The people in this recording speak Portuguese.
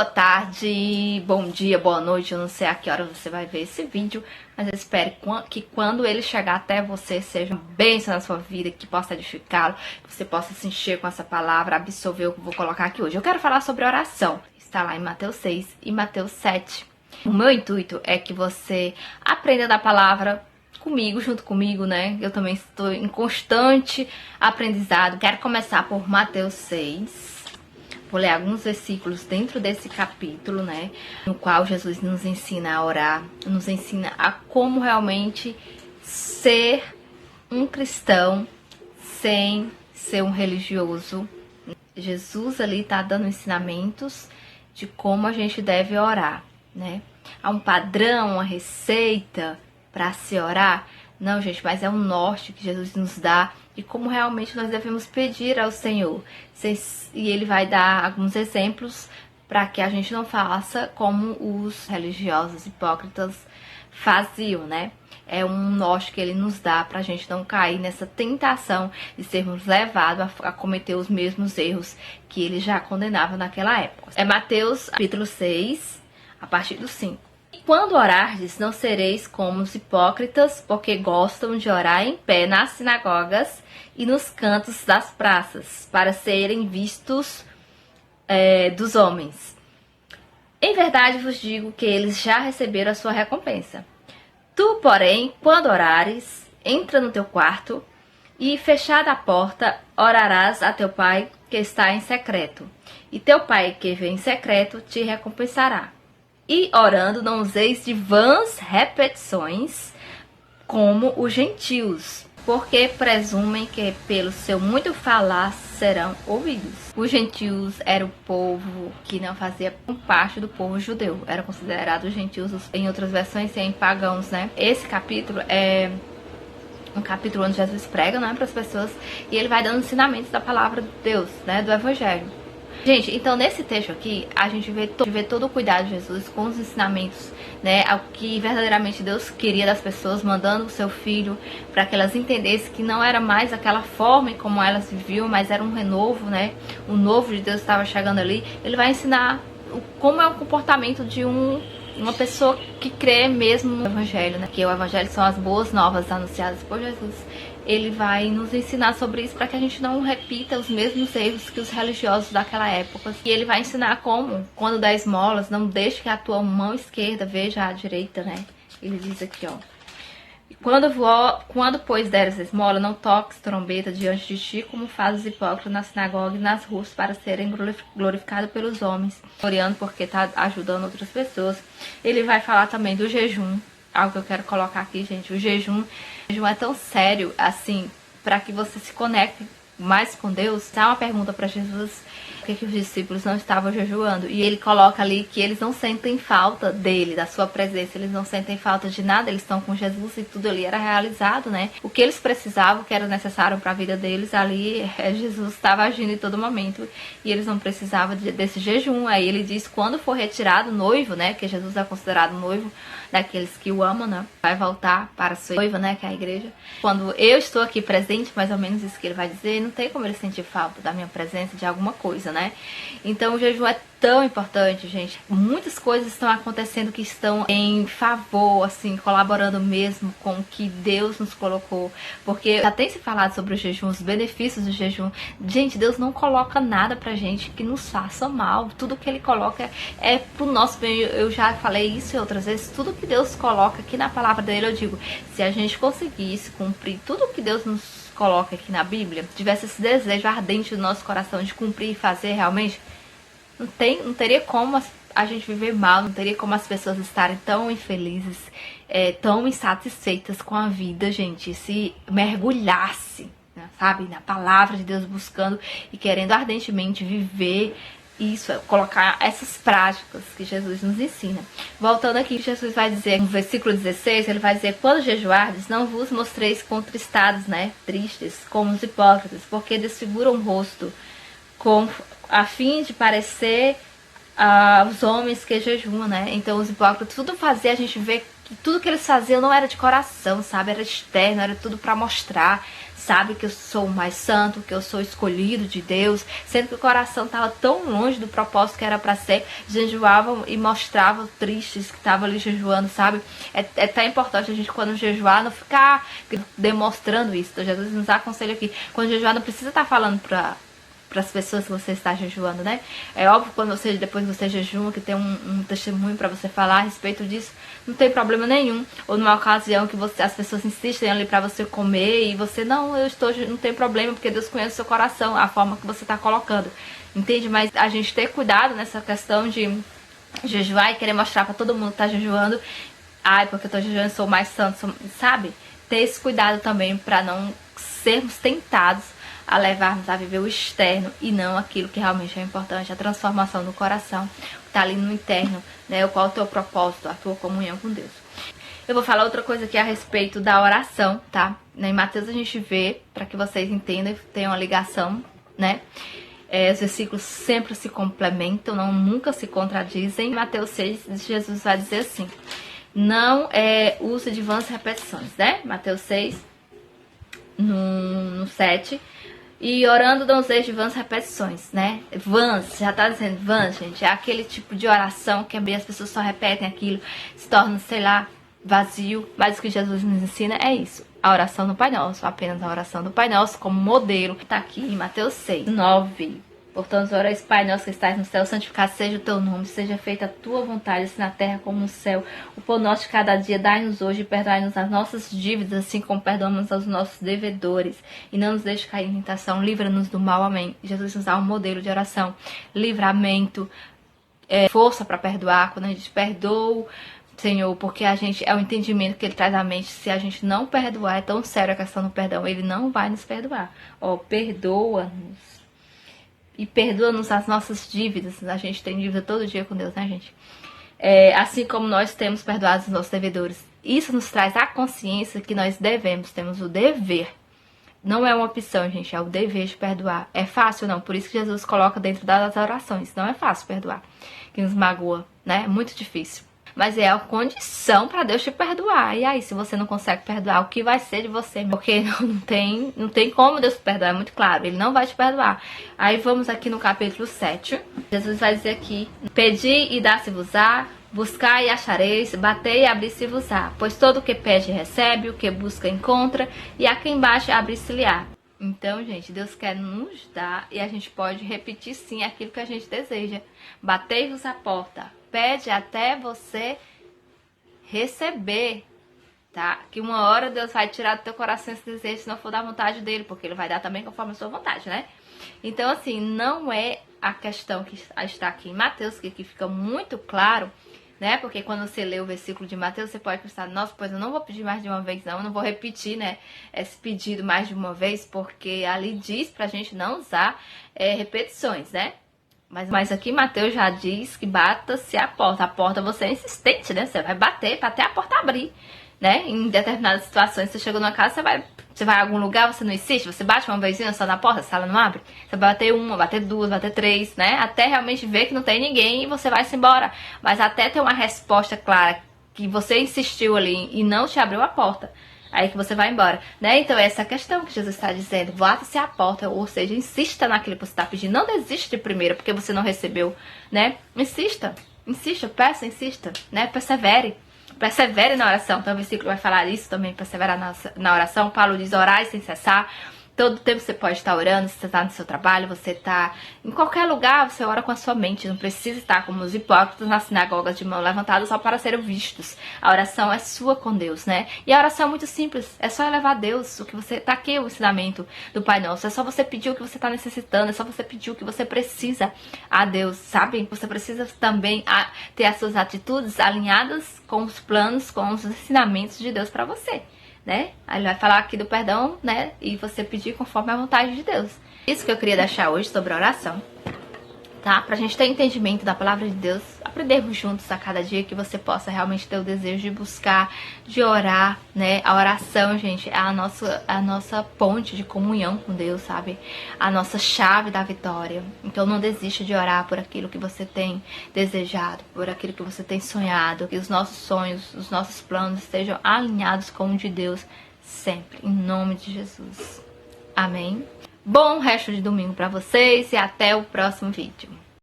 boa tarde, bom dia, boa noite. Eu não sei a que hora você vai ver esse vídeo, mas eu espero que quando ele chegar até você seja uma bênção na sua vida, que possa edificá-lo, que você possa se encher com essa palavra, absorver o que eu vou colocar aqui hoje. Eu quero falar sobre oração. Está lá em Mateus 6 e Mateus 7. O meu intuito é que você aprenda da palavra comigo, junto comigo, né? Eu também estou em constante aprendizado. Quero começar por Mateus 6. Vou ler alguns versículos dentro desse capítulo, né? No qual Jesus nos ensina a orar, nos ensina a como realmente ser um cristão sem ser um religioso. Jesus ali tá dando ensinamentos de como a gente deve orar, né? Há um padrão, uma receita para se orar? Não, gente, mas é um norte que Jesus nos dá de como realmente nós devemos pedir ao Senhor. E ele vai dar alguns exemplos para que a gente não faça como os religiosos hipócritas faziam, né? É um norte que ele nos dá para a gente não cair nessa tentação de sermos levados a cometer os mesmos erros que ele já condenava naquela época. É Mateus capítulo 6, a partir do 5. Quando orardes, não sereis como os hipócritas, porque gostam de orar em pé nas sinagogas e nos cantos das praças, para serem vistos dos homens. Em verdade vos digo que eles já receberam a sua recompensa. Tu, porém, quando orares, entra no teu quarto e, fechada a porta, orarás a teu pai que está em secreto. E teu pai que vê em secreto te recompensará. E orando, não useis de vãs repetições, como os gentios, porque presumem que pelo seu muito falar serão ouvidos. Os gentios eram o povo que não fazia parte do povo judeu. Era considerado gentios, em outras versões, em pagãos, né? Esse capítulo é um capítulo onde Jesus prega, né, para as pessoas, e ele vai dando ensinamentos da palavra de Deus, né, do Evangelho. Gente, então nesse texto aqui, a gente vê todo o cuidado de Jesus com os ensinamentos, né, ao que verdadeiramente Deus queria das pessoas, mandando o seu filho para que elas entendessem que não era mais aquela forma como elas viviam, mas era um renovo, né, o novo de Deus estava chegando ali. Ele vai ensinar como é o comportamento de uma pessoa que crê mesmo no Evangelho, né, que o Evangelho são as boas novas anunciadas por Jesus. Ele vai nos ensinar sobre isso para que a gente não repita os mesmos erros que os religiosos daquela época. E ele vai ensinar como, quando dá esmolas, não deixe que a tua mão esquerda veja a direita, né? Ele diz aqui, ó. Quando pois deres esmola, não toques trombeta diante de ti, como faz os hipócritas na sinagoga e nas ruas, para serem glorificados pelos homens, gloriando porque está ajudando outras pessoas. Ele vai falar também do jejum, algo que eu quero colocar aqui, gente. O jejum é tão sério, assim, para que você se conecte mais com Deus. Dá uma pergunta para Jesus, por que os discípulos não estavam jejuando? E ele coloca ali que eles não sentem falta dele, da sua presença, eles não sentem falta de nada, eles estão com Jesus e tudo ali era realizado, né? O que eles precisavam, o que era necessário para a vida deles, ali Jesus estava agindo em todo momento e eles não precisavam desse jejum. Aí ele diz, quando for retirado o noivo, né? Que Jesus é considerado noivo daqueles que o amam, né? Vai voltar para a sua noiva, né? Que é a igreja. Quando eu estou aqui presente, mais ou menos isso que ele vai dizer, não tem como ele sentir falta da minha presença, de alguma coisa, né? Então o jejum é tão importante, gente. Muitas coisas estão acontecendo que estão em favor, assim, colaborando mesmo com o que Deus nos colocou. Porque já tem se falado sobre o jejum, os benefícios do jejum. Gente, Deus não coloca nada pra gente que nos faça mal. Tudo que Ele coloca é pro nosso bem. Eu já falei isso outras vezes. Tudo que Deus coloca aqui na palavra dele, eu digo, se a gente conseguisse cumprir tudo que Deus nos coloca aqui na Bíblia, tivesse esse desejo ardente do nosso coração de cumprir e fazer realmente, não teria como a gente viver mal, não teria como as pessoas estarem tão infelizes, tão insatisfeitas com a vida, gente, se mergulhasse, né, sabe, na palavra de Deus, buscando e querendo ardentemente viver isso, colocar essas práticas que Jesus nos ensina. Voltando aqui, Jesus vai dizer, no versículo 16, ele vai dizer, quando jejuardes, não vos mostreis contristados, né, tristes, como os hipócritas, porque desfiguram o rosto, a fim de parecer os homens que jejuam, né? Então os hipócritas, tudo fazia a gente ver tudo que eles faziam não era de coração, sabe? Era externo, era tudo pra mostrar, sabe? Que eu sou o mais santo, que eu sou escolhido de Deus, sendo que o coração estava tão longe do propósito que era pra ser. Jejuavam e mostravam tristes que estavam ali jejuando, sabe? É tão importante a gente, quando jejuar, não ficar demonstrando isso. Então Jesus nos aconselha aqui, quando jejuar não precisa estar falando para as pessoas que você está jejuando, né? É óbvio, quando você, depois que você jejuma, que tem um testemunho para você falar a respeito disso, não tem problema nenhum. Ou numa ocasião que as pessoas insistem ali para você comer e você, não, não tem problema, porque Deus conhece o seu coração, a forma que você está colocando, entende? Mas a gente ter cuidado nessa questão de jejuar e querer mostrar para todo mundo que tá jejuando, ai, porque eu tô jejuando, sou mais santo, sabe? Ter esse cuidado também para não sermos tentados a levarmos a viver o externo e não aquilo que realmente é importante, a transformação do coração, que está ali no interno, né? Qual é o teu propósito, a tua comunhão com Deus. Eu vou falar outra coisa aqui a respeito da oração, tá? Em Mateus a gente vê, para que vocês entendam, tem uma ligação, né? Os versículos sempre se complementam, nunca se contradizem. Em Mateus 6, Jesus vai dizer assim, não use de vãs repetições, né? Mateus 6, no 7... E orando não useis de vãs repetições, né? Vãs, já tá dizendo vãs, gente. É aquele tipo de oração que as pessoas só repetem aquilo, se torna, sei lá, vazio. Mas o que Jesus nos ensina é isso. A oração do Pai Nosso, apenas a oração do Pai Nosso como modelo. Tá aqui em Mateus 6, 9. Portanto, orais, Pai Nosso que estás no céu, santificado seja o teu nome, seja feita a tua vontade, assim na terra como no céu. O pão nosso de cada dia dai-nos hoje e perdoai-nos as nossas dívidas, assim como perdoamos aos nossos devedores. E não nos deixe cair em tentação, livra-nos do mal. Amém. Jesus nos dá um modelo de oração, livramento, força para perdoar. Quando a gente perdoa, Senhor, porque a gente é o entendimento que Ele traz à mente. Se a gente não perdoar, é tão sério a questão do perdão, Ele não vai nos perdoar. Perdoa-nos. E perdoa-nos as nossas dívidas. A gente tem dívida todo dia com Deus, né, gente? Assim como nós temos perdoado os nossos devedores. Isso nos traz a consciência que nós temos o dever. Não é uma opção, gente, é o dever de perdoar. É fácil, não. Por isso que Jesus coloca dentro das orações. Não é fácil perdoar. Que nos magoa, né? É muito difícil. Mas é a condição para Deus te perdoar. E aí, se você não consegue perdoar, o que vai ser de você? Porque não tem como Deus te perdoar, é muito claro. Ele não vai te perdoar. Aí vamos aqui no capítulo 7. Jesus vai dizer aqui, pedi e dá-se-vos-á, buscai e achareis, batei e abri-se-vos-á. Pois todo o que pede recebe, o que busca encontra, e a quem baixa abri-se-lhe-á. Então, gente, Deus quer nos dar e a gente pode repetir sim aquilo que a gente deseja. Batei-vos a porta. Pede até você receber, tá? Que uma hora Deus vai tirar do teu coração esse desejo se não for da vontade dele, porque Ele vai dar também conforme a sua vontade, né? Então, assim, não é a questão que está aqui em Mateus, que aqui fica muito claro, né? Porque quando você lê o versículo de Mateus, você pode pensar, nossa, pois eu não vou pedir mais de uma vez, não. Eu não vou repetir, né, esse pedido mais de uma vez, porque ali diz pra gente não usar repetições, né? Mas aqui Mateus já diz que bata-se a porta. A porta você é insistente, né? Você vai bater para até a porta abrir, né? Em determinadas situações, você chegou numa casa, você vai a algum lugar, você não insiste, você bate uma vezinha só na porta, a sala não abre. Você vai bater uma, bater duas, bater três, né? Até realmente ver que não tem ninguém e você vai se embora. Mas até ter uma resposta clara que você insistiu ali e não te abriu a porta. Aí que você vai embora, né? Então é essa questão que Jesus está dizendo. Bata-se a porta, ou seja, insista naquilo que você está pedindo. Não desiste de primeira porque você não recebeu, né? Insista, peça, insista, né? Persevere na oração. Então o versículo vai falar isso também, perseverar na oração. Paulo diz, orai sem cessar. Todo tempo você pode estar orando, se você está no seu trabalho, você está em qualquer lugar, você ora com a sua mente. Não precisa estar como os hipócritas nas sinagogas de mão levantada só para serem vistos. A oração é sua com Deus, né? E a oração é muito simples, é só elevar a Deus. O que você tá aqui, o ensinamento do Pai Nosso. É só você pedir o que você está necessitando, é só você pedir o que você precisa a Deus, sabe? Você precisa também ter as suas atitudes alinhadas com os planos, com os ensinamentos de Deus para você, né? Aí ele vai falar aqui do perdão, né? E você pedir conforme a vontade de Deus. Isso que eu queria deixar hoje sobre a oração, tá? Pra gente ter entendimento da palavra de Deus. A aprendermos juntos a cada dia, que você possa realmente ter o desejo de buscar, de orar, né? A oração, gente, é a nossa ponte de comunhão com Deus, sabe? A nossa chave da vitória. Então não desista de orar por aquilo que você tem desejado, por aquilo que você tem sonhado, que os nossos sonhos, os nossos planos estejam alinhados com o de Deus sempre, em nome de Jesus. Amém? Bom resto de domingo pra vocês e até o próximo vídeo.